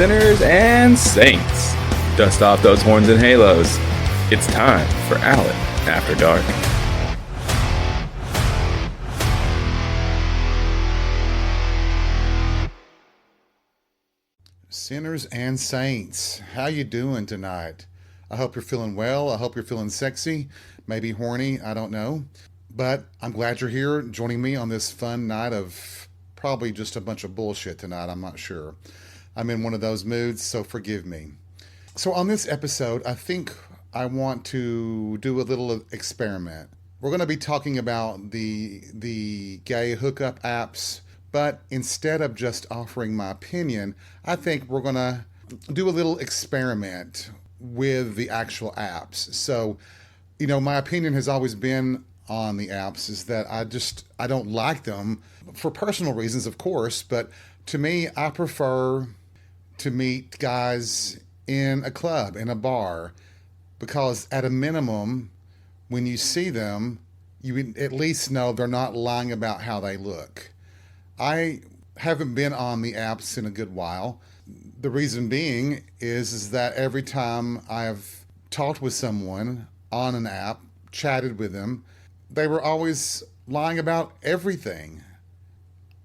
sinners and saints. Dust off those horns and halos. It's time for Alan After Dark. Sinners and saints, how you doing tonight? I hope you're feeling well. I hope you're feeling sexy, maybe horny, I don't know. But I'm glad you're here joining me on this fun night of probably just a bunch of bullshit tonight. I'm not sure. I'm in one of those moods, so forgive me. So on this episode, I think I want to do a little experiment. We're going to be talking about the gay hookup apps, but instead of just offering my opinion, I think we're going to do a little experiment with the actual apps. So, my opinion has always been on the apps is that I don't like them for personal reasons, of course, but to me, I prefer to meet guys in a club, in a bar, because at a minimum, when you see them, you at least know they're not lying about how they look. I haven't been on the apps in a good while. The reason being is that every time I've talked with someone on an app, chatted with them, they were always lying about everything.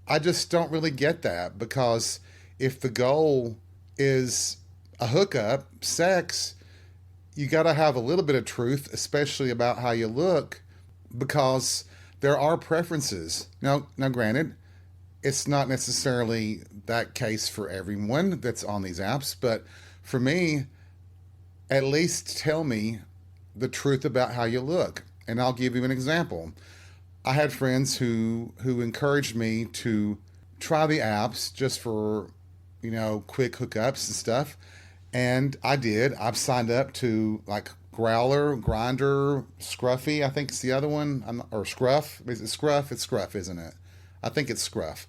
I just don't really get that, because if the goal is a hookup, sex, you got to have a little bit of truth, especially about how you look, because there are preferences. Now granted, it's not necessarily that case for everyone that's on these apps, but for me, at least tell me the truth about how you look. And I'll give you an example. I had friends who encouraged me to try the apps just for, quick hookups and stuff. And I did. I've signed up to like Growler, Grinder, Scruffy, I think it's the other one, or Scruff. Is it Scruff? It's Scruff, isn't it? I think it's Scruff.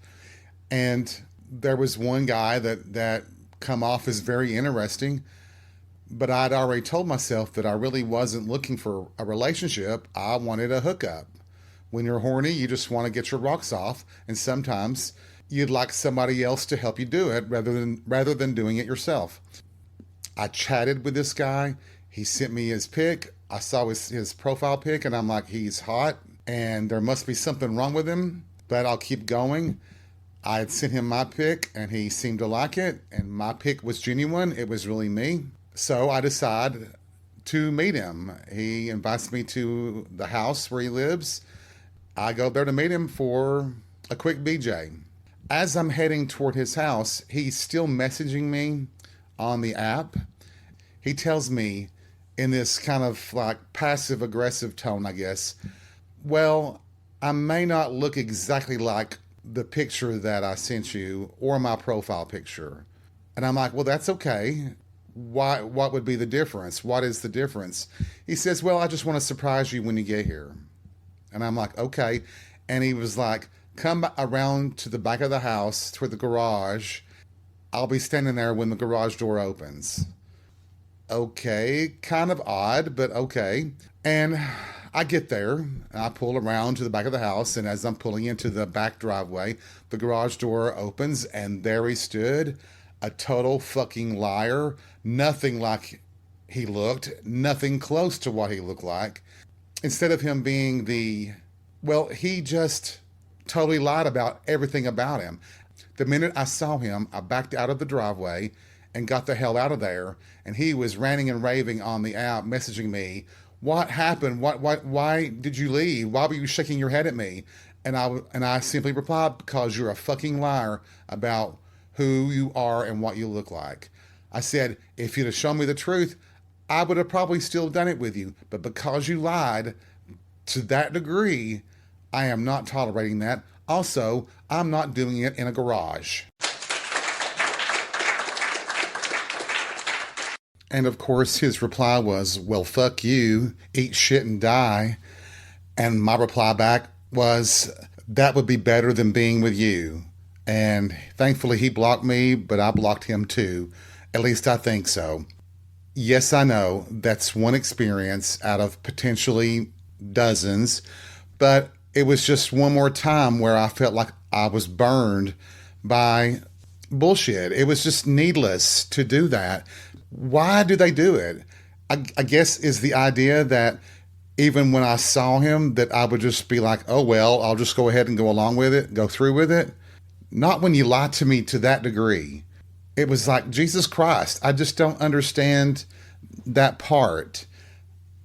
And there was one guy that come off as very interesting, but I'd already told myself that I really wasn't looking for a relationship. I wanted a hookup. When you're horny, you just want to get your rocks off, and sometimes you'd like somebody else to help you do it rather than doing it yourself. I chatted with this guy. He sent me his pic. I saw his profile pic, and I'm like, he's hot, and there must be something wrong with him, but I'll keep going. I had sent him my pic, and he seemed to like it, and my pic was genuine. It was really me. So I decided to meet him. He invites me to the house where he lives. I go there to meet him for a quick BJ. As I'm heading toward his house, he's still messaging me on the app. He tells me in this kind of like passive aggressive tone, I guess, well, I may not look exactly like the picture that I sent you or my profile picture. And I'm like, well, that's okay. What would be the difference? What is the difference? He says, well, I just want to surprise you when you get here. And I'm like, okay. And he was like, come around to the back of the house toward the garage. I'll be standing there when the garage door opens. Okay, kind of odd, but okay. And I get there, and I pull around to the back of the house, and as I'm pulling into the back driveway, the garage door opens, and there he stood, a total fucking liar. Nothing like he looked, nothing close to what he looked like. Instead of him being he just totally lied about everything about him. The minute I saw him, I backed out of the driveway and got the hell out of there, and he was ranting and raving on the app, messaging me, what happened? Why did you leave? Why were you shaking your head at me? And I simply replied, because you're a fucking liar about who you are and what you look like. I said, if you'd have shown me the truth, I would have probably still done it with you. But because you lied to that degree, I am not tolerating that. Also, I'm not doing it in a garage. And of course, his reply was, well, fuck you, eat shit and die. And my reply back was, that would be better than being with you. And thankfully he blocked me, but I blocked him too. At least I think so. Yes, I know that's one experience out of potentially dozens, but it was just one more time where I felt like I was burned by bullshit. It was just needless to do that. Why do they do it? I guess is the idea that even when I saw him, that I would just be like, oh, well, I'll just go ahead and go along with it, go through with it. Not when you lie to me to that degree. It was like, Jesus Christ, I just don't understand that part.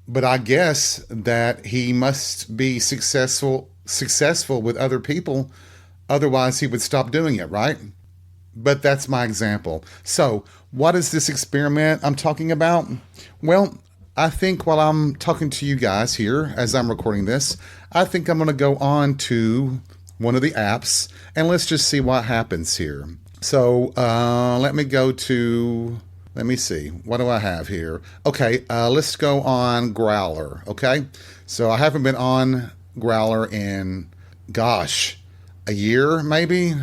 But I guess that he must be successful with other people. Otherwise, he would stop doing it, right? But that's my example. So what is this experiment I'm talking about? Well, I think while I'm talking to you guys here, as I'm recording this, I think I'm going to go on to one of the apps and let's just see what happens here. So let me see, what do I have here? Okay, let's go on Growler, okay? So I haven't been on Growler in, gosh, a year maybe?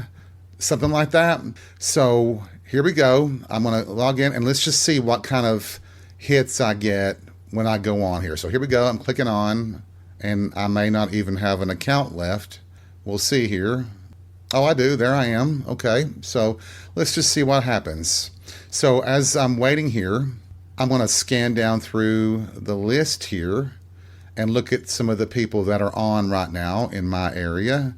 Something like that. So here we go. I'm going to log in and let's just see what kind of hits I get when I go on here. So here we go. I'm clicking on and I may not even have an account left. We'll see here. Oh, I do. There I am. Okay. So let's just see what happens. So as I'm waiting here, I'm going to scan down through the list here and look at some of the people that are on right now in my area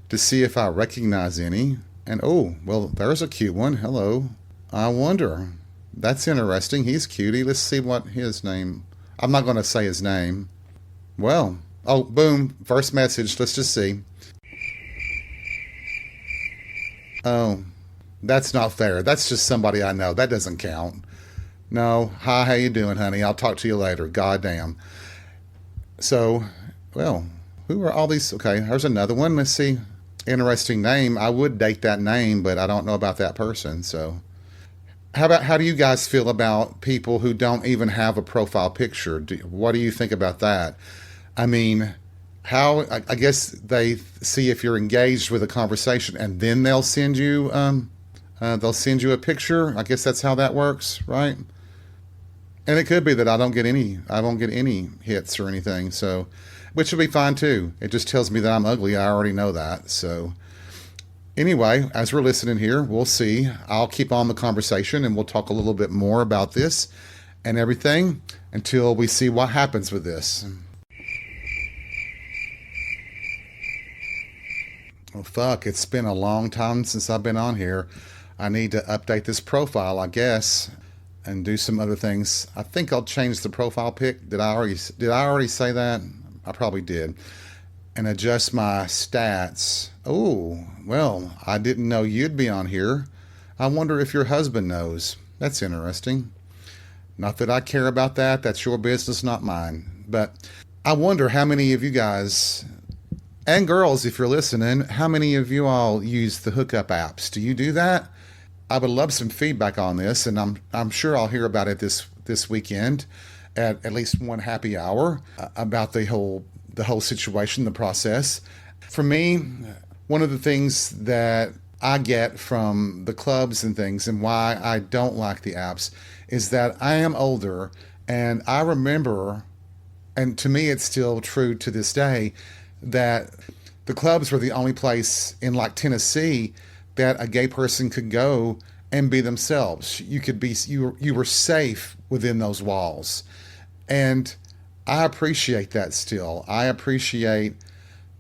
to see if I recognize any. And oh, well, there's a cute one. Hello. I wonder. That's interesting. He's cutie. Let's see what his name. I'm not going to say his name. Well, oh, boom. First message. Let's just see. Oh, that's not fair. That's just somebody I know. That doesn't count. No. Hi, how you doing, honey? I'll talk to you later. Goddamn. So, well, who are all these? Okay, here's another one. Let's see. Interesting name. I would date that name, but I don't know about that person. So how do you guys feel about people who don't even have a profile picture? What do you think about that? I mean, I guess they see if you're engaged with a conversation and then they'll send you a picture. I guess that's how that works, right? And it could be that I won't get any hits or anything. So, which would be fine too. It just tells me that I'm ugly. I already know that. So anyway, as we're listening here, we'll see. I'll keep on the conversation and we'll talk a little bit more about this and everything until we see what happens with this. Oh, fuck. It's been a long time since I've been on here. I need to update this profile, I guess, and do some other things. I think I'll change the profile pic. Did I already say that? I probably did. And adjust my stats. Oh, well, I didn't know you'd be on here. I wonder if your husband knows. That's interesting. Not that I care about that. That's your business, not mine. But I wonder how many of you guys, and girls, if you're listening, how many of you all use the hookup apps? Do you do that? I would love some feedback on this, and I'm sure I'll hear about it this weekend at least one happy hour about the whole situation, the process. For me, one of the things that I get from the clubs and things and why I don't like the apps is that I am older and I remember, and to me it's still true to this day, that the clubs were the only place in like Tennessee that a gay person could go and be themselves. You were safe within those walls. And I appreciate that still. I appreciate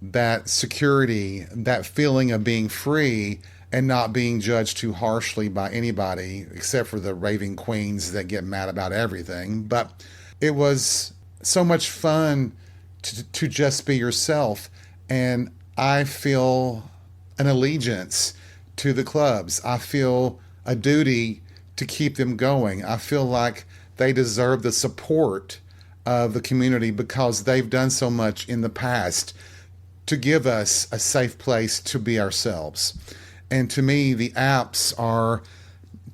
that security, that feeling of being free and not being judged too harshly by anybody, except for the raving queens that get mad about everything. But it was so much fun to just be yourself. And I feel an allegiance to the clubs. I feel a duty to keep them going. I feel like they deserve the support of the community because they've done so much in the past to give us a safe place to be ourselves. And to me, the apps are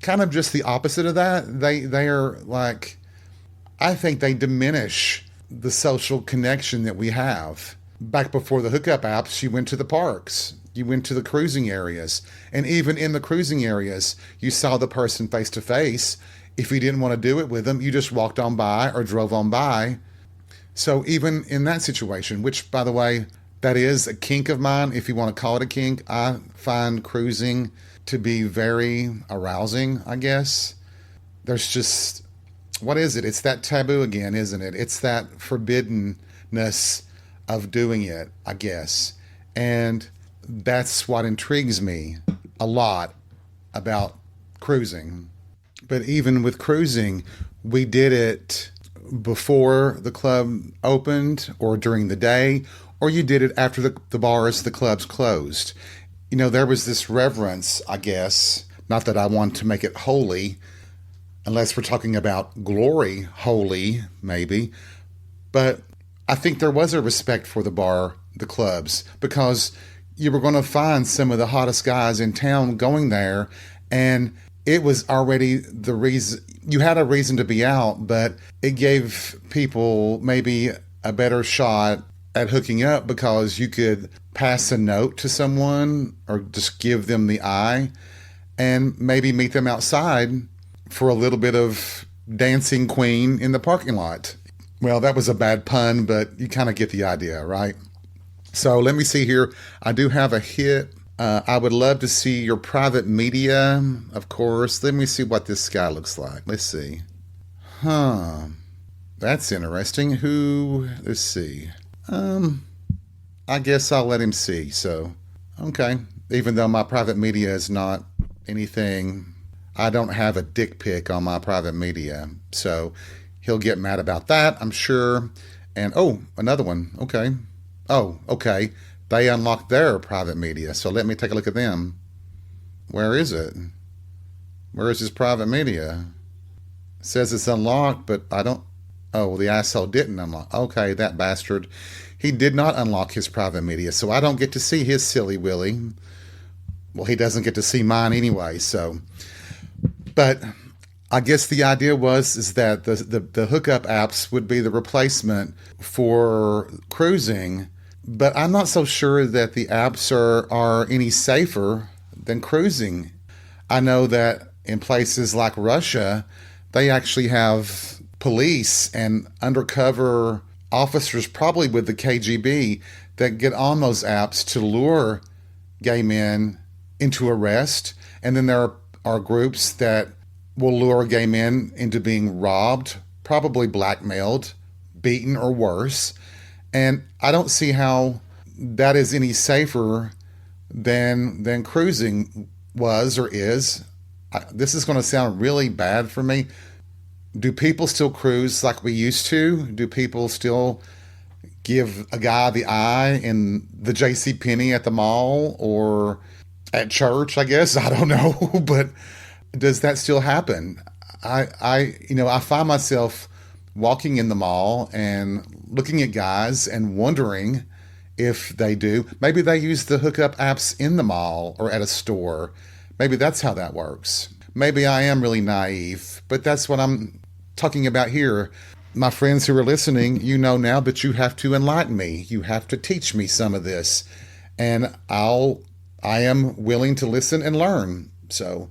kind of just the opposite of that. They are like, I think they diminish the social connection that we have. Back before the hookup apps, you went to the parks, you went to the cruising areas, and even in the cruising areas, you saw the person face to face. If you didn't want to do it with them, you just walked on by or drove on by. So even in that situation, which by the way, That is a kink of mine, if you want to call it a kink. I find cruising to be very arousing, I guess. There's just, what is it? It's that taboo again, isn't it? It's that forbiddenness of doing it, I guess. And that's what intrigues me a lot about cruising. But even with cruising, we did it before the club opened or during the day, or you did it after the bars, the clubs closed. You know, there was this reverence, I guess, not that I want to make it holy, unless we're talking about glory holy, maybe, but I think there was a respect for the bar, the clubs, because you were going to find some of the hottest guys in town going there, and it was already the reason, you had a reason to be out, but it gave people maybe a better shot at hooking up because you could pass a note to someone or just give them the eye and maybe meet them outside for a little bit of dancing queen in the parking lot. Well, that was a bad pun, but you kind of get the idea, right? So let me see here. I do have a hit. I would love to see your private media, of course. Let me see what this guy looks like. Let's see. That's interesting. Let's see. I guess I'll let him see. So, okay. Even though my private media is not anything, I don't have a dick pic on my private media. So he'll get mad about that, I'm sure. And, oh, another one. Okay. Oh, okay. They unlocked their private media. So let me take a look at them. Where is it? Where is his private media? It says it's unlocked, but I don't. Oh, the asshole didn't unlock. Okay, that bastard. He did not unlock his private media, so I don't get to see his silly willy. Well, he doesn't get to see mine anyway, so. But I guess the idea is that the hookup apps would be the replacement for cruising, but I'm not so sure that the apps are any safer than cruising. I know that in places like Russia, they actually have police and undercover officers, probably with the KGB, that get on those apps to lure gay men into arrest. And then there are groups that will lure gay men into being robbed, probably blackmailed, beaten, or worse. And I don't see how that is any safer than cruising was or is. This is going to sound really bad for me. Do people still cruise like we used to? Do people still give a guy the eye in the JCPenney at the mall or at church, I guess? I don't know. But does that still happen? I find myself walking in the mall and looking at guys and wondering if they do. Maybe they use the hookup apps in the mall or at a store. Maybe that's how that works. Maybe I am really naive, but that's what I'm talking about here. My friends who are listening, you know now that you have to enlighten me. You have to teach me some of this. And I am willing to listen and learn. So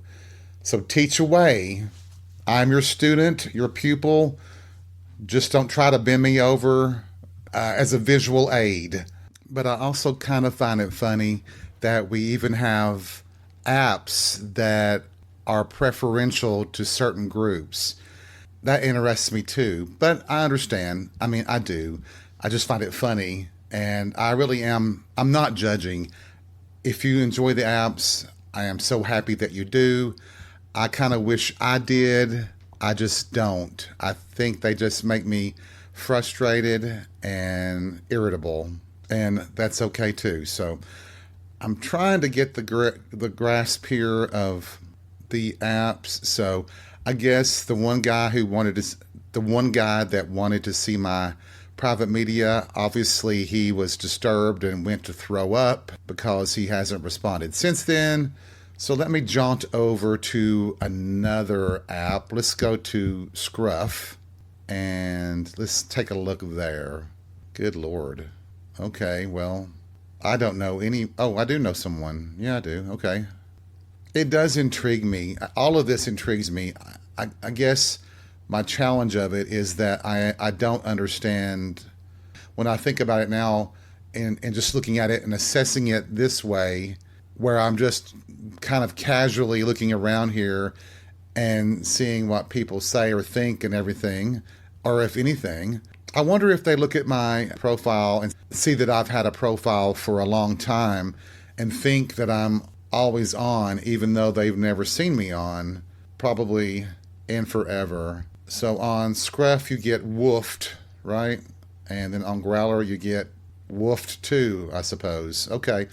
teach away. I'm your student, your pupil. Just don't try to bend me over as a visual aid. But I also kind of find it funny that we even have apps that are preferential to certain groups. That interests me too. But I understand. I mean, I do. I just find it funny. And I really am. I'm not judging. If you enjoy the apps, I am so happy that you do. I kind of wish I did. I just don't. I think they just make me frustrated and irritable. And that's okay too. So I'm trying to get the grasp here of the apps. So I guess the one guy that wanted to see my private media, obviously he was disturbed and went to throw up because he hasn't responded since then. So let me jaunt over to another app. Let's go to Scruff and let's take a look there. Good Lord. Okay, well, I don't know any. Oh, I do know someone. Yeah, I do. Okay. It does intrigue me. All of this intrigues me. I guess my challenge of it is that I don't understand. When I think about it now, and just looking at it and assessing it this way, where I'm just kind of casually looking around here and seeing what people say or think and everything, or if anything. I wonder if they look at my profile and see that I've had a profile for a long time and think that I'm always on, even though they've never seen me on, probably in forever. So on Scruff, you get woofed, right? And then on Growler, you get woofed too, I suppose. Okay.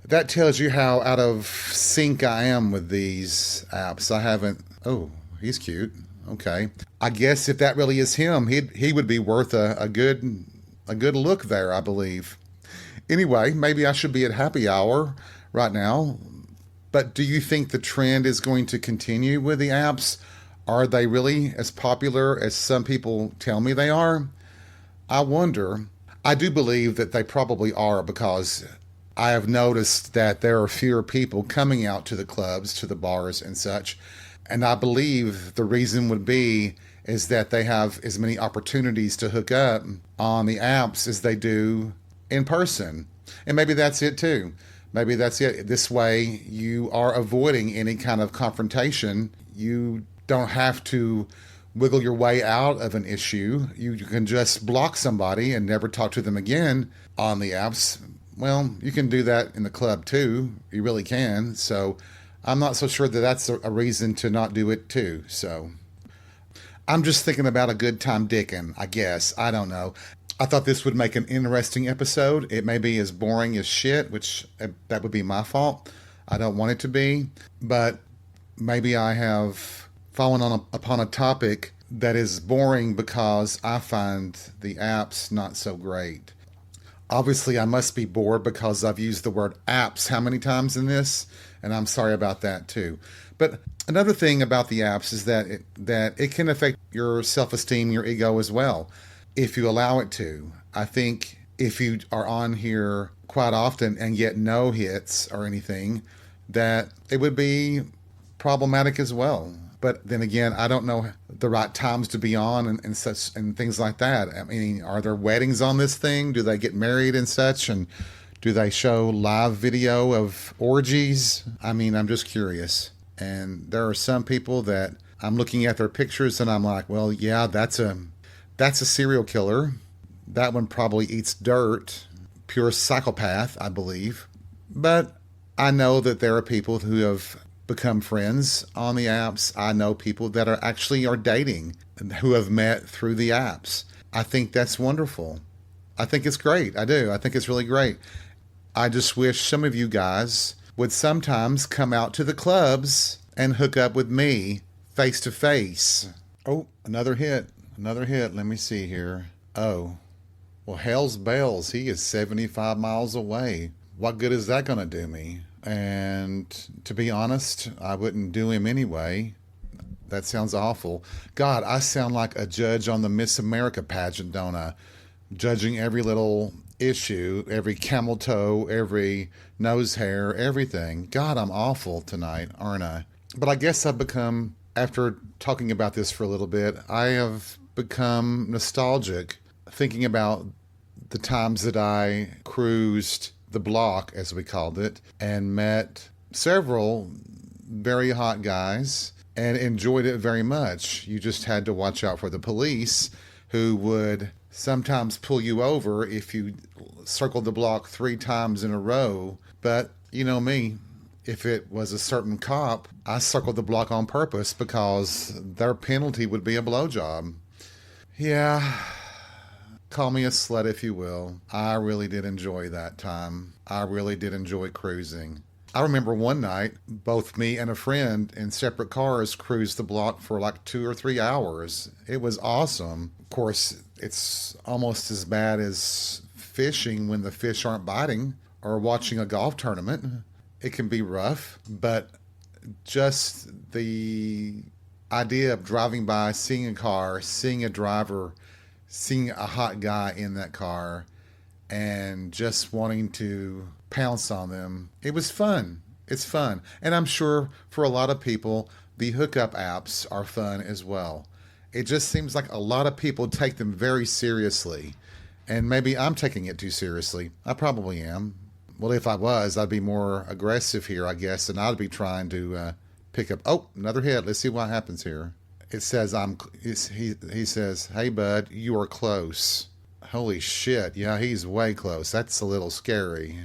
That tells you how out of sync I am with these apps. I haven't... Oh, he's cute. Okay. I guess if that really is him, he would be worth a good look there, I believe. Anyway, maybe I should be at happy hour right now. But do you think the trend is going to continue with the apps? Are they really as popular as some people tell me they are? I wonder. I do believe that they probably are, because I have noticed that there are fewer people coming out to the clubs, to the bars and such. And I believe the reason would be is that they have as many opportunities to hook up on the apps as they do in person. And maybe that's it too. Maybe that's it. This way you are avoiding any kind of confrontation. You don't have to wiggle your way out of an issue. You can just block somebody and never talk to them again on the apps. Well, you can do that in the club too. You really can. So I'm not so sure that that's a reason to not do it too. So I'm just thinking about a good time dicking, I guess. I don't know. I thought this would make an interesting episode. It may be as boring as shit, which that would be my fault. I don't want it to be. But maybe I have fallen upon a topic that is boring because I find the apps not so great. Obviously, I must be bored because I've used the word apps how many times in this? And I'm sorry about that too. But another thing about the apps is that it can affect your self-esteem, your ego as well, if you allow it to. I think if you are on here quite often and get no hits or anything, that it would be problematic as well. But then again, I don't know the right times to be on and such and things like that. I mean, are there weddings on this thing? Do they get married and such? And do they show live video of orgies? I mean, I'm just curious. And there are some people that I'm looking at their pictures and I'm like, well, yeah, that's a serial killer. That one probably eats dirt. Pure psychopath, I believe. But I know that there are people who have become friends on the apps. I know people that are dating who have met through the apps. I think that's wonderful. I think it's great. I do. I think it's really great. I just wish some of you guys would sometimes come out to the clubs and hook up with me face to face. Oh, another hit. Another hit. Let me see here. Oh, well, hell's bells. He is 75 miles away. What good is that going to do me? And to be honest, I wouldn't do him anyway. That sounds awful. God, I sound like a judge on the Miss America pageant, don't I? Judging every little issue, every camel toe, every nose hair, everything. God, I'm awful tonight, aren't I? But I guess I've become, after talking about this for a little bit, I have become nostalgic thinking about the times that I cruised the block, as we called it, and met several very hot guys and enjoyed it very much. You just had to watch out for the police, who would sometimes pull you over if you circled the block 3 times in a row. But you know me, if it was a certain cop, I circled the block on purpose because their penalty would be a blowjob. Yeah. Call me a slut if you will. I really did enjoy that time. I really did enjoy cruising. I remember one night, both me and a friend in separate cars cruised the block for like 2 or 3 hours. It was awesome. Of course, it's almost as bad as fishing when the fish aren't biting, or watching a golf tournament. It can be rough, but just the idea of driving by, seeing a car, seeing a driver, seeing a hot guy in that car, and just wanting to pounce on them. It was fun. It's fun. And I'm sure for a lot of people, the hookup apps are fun as well. It just seems like a lot of people take them very seriously. And maybe I'm taking it too seriously. I probably am. Well, if I was, I'd be more aggressive here, I guess, and I'd be trying to pick up. Oh, another hit. Let's see what happens here. It says he says, "Hey, bud, you are close." Holy shit! Yeah, he's way close. That's a little scary.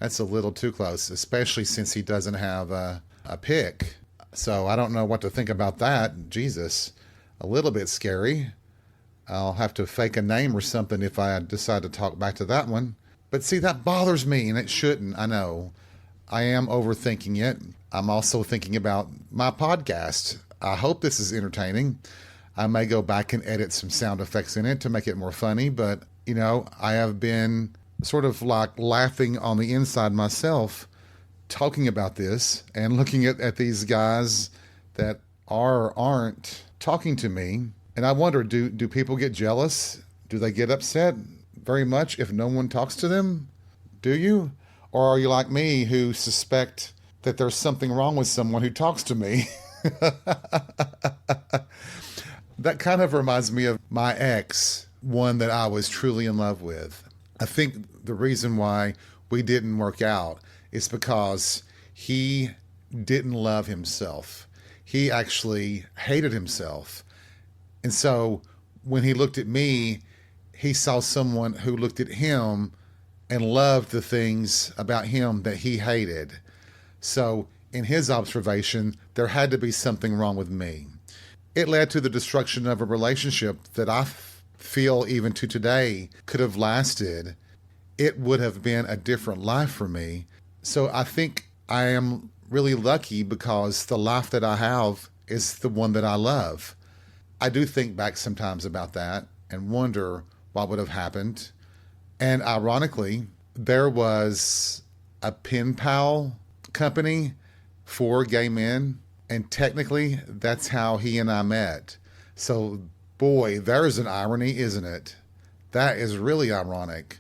That's a little too close, especially since he doesn't have a pick. So I don't know what to think about that. Jesus, a little bit scary. I'll have to fake a name or something if I decide to talk back to that one. But see, that bothers me, and it shouldn't. I know. I am overthinking it. I'm also thinking about my podcast. I hope this is entertaining. I may go back and edit some sound effects in it to make it more funny, but, you know, I have been sort of like laughing on the inside myself talking about this and looking at these guys that aren't talking to me. And I wonder, do people get jealous? Do they get upset very much if no one talks to them? Do you? Or are you like me who suspect that there's something wrong with someone who talks to me? That kind of reminds me of my ex, one that I was truly in love with. I think the reason why we didn't work out is because he didn't love himself. He actually hated himself. And so when he looked at me, he saw someone who looked at him and loved the things about him that he hated. So in his observation, there had to be something wrong with me. It led to the destruction of a relationship that I feel even to today could have lasted. It would have been a different life for me. So I think I am really lucky because the life that I have is the one that I love. I do think back sometimes about that and wonder what would have happened. And ironically, there was a pen pal company for gay men, and technically that's how he and I met. So boy, there's an irony, isn't it? That is really ironic.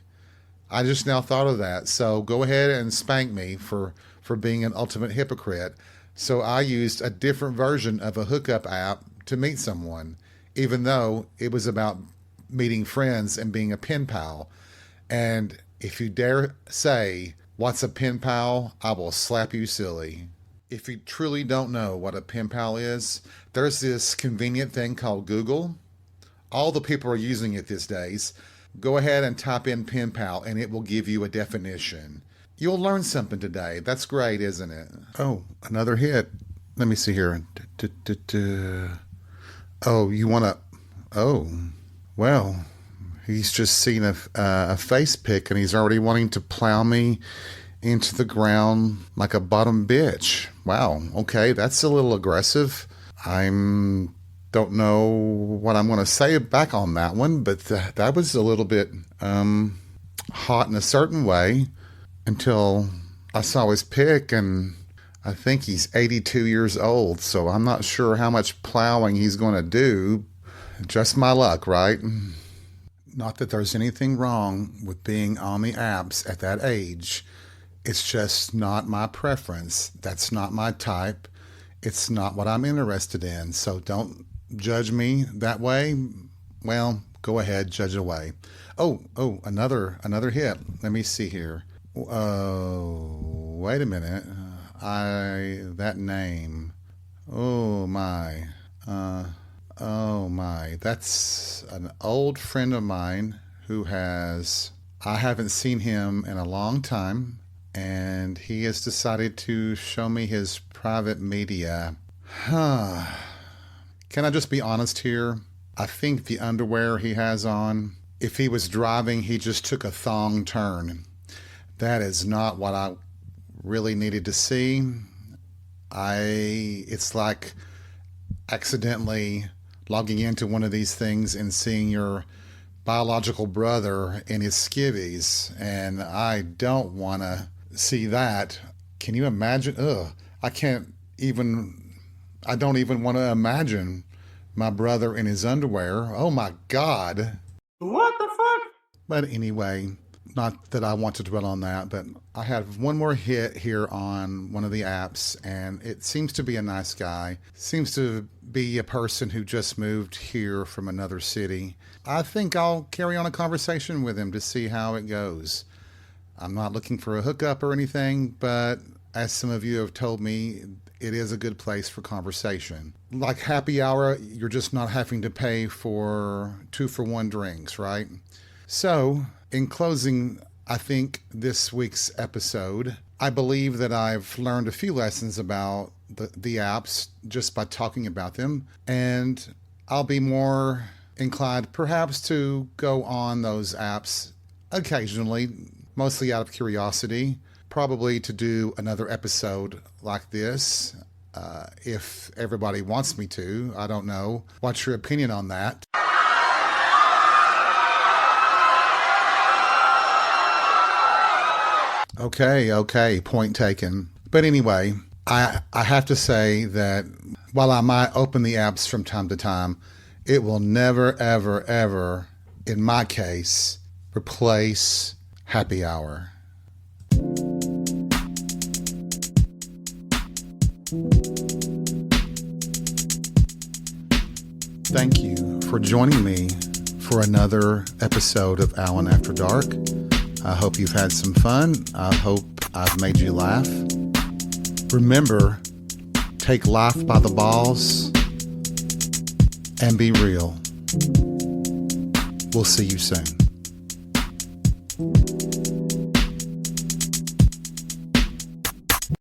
I just now thought of that. So go ahead and spank me for being an ultimate hypocrite. So I used a different version of a hookup app to meet someone, even though it was about meeting friends and being a pen pal. And if you dare say, "What's a pen pal?" I will slap you silly. If you truly don't know what a pen pal is, there's this convenient thing called Google. All the people are using it these days. Go ahead and type in pen pal and it will give you a definition. You'll learn something today. That's great, isn't it? Oh, another hit. Let me see here. Oh, you want to... Oh, well, he's just seen a face pic and he's already wanting to plow me into the ground like a bottom bitch. Wow, okay, that's a little aggressive. Don't know what I'm going to say back on that one, but that was a little bit hot in a certain way until I saw his pic, and I think he's 82 years old, so I'm not sure how much plowing he's going to do. Just my luck, right? Not that there's anything wrong with being on the apps at that age. It's just not my preference. That's not my type. It's not what I'm interested in. So don't judge me that way. Well, go ahead, judge away. Oh, another hit. Let me see here. Oh, wait a minute. That name. Oh my. That's an old friend of mine I haven't seen him in a long time, and he has decided to show me his private media. Can I just be honest here? I think the underwear he has on, if he was driving, he just took a thong turn. That is not what I really needed to see. It's like accidentally logging into one of these things and seeing your biological brother in his skivvies, and I don't want to see that. Can you imagine? I don't even want to imagine my brother in his underwear. Oh my God. What the fuck? But anyway, Not that I want to dwell on that, but I have one more hit here on one of the apps, and it seems to be a nice guy. Seems to be a person who just moved here from another city. I think I'll carry on a conversation with him to see how it goes. I'm not looking for a hookup or anything, but as some of you have told me, it is a good place for conversation. Like happy hour, you're just not having to pay for 2-for-1 drinks, right? So, in closing, I think this week's episode, I believe that I've learned a few lessons about the apps just by talking about them, and I'll be more inclined perhaps to go on those apps occasionally, mostly out of curiosity, probably to do another episode like this, if everybody wants me to. I don't know. What's your opinion on that? Okay, point taken. But anyway, I have to say that while I might open the apps from time to time, it will never, ever, ever, in my case, replace happy hour. Thank you for joining me for another episode of Alan After Dark. I hope you've had some fun. I hope I've made you laugh. Remember, take life by the balls and be real. We'll see you soon.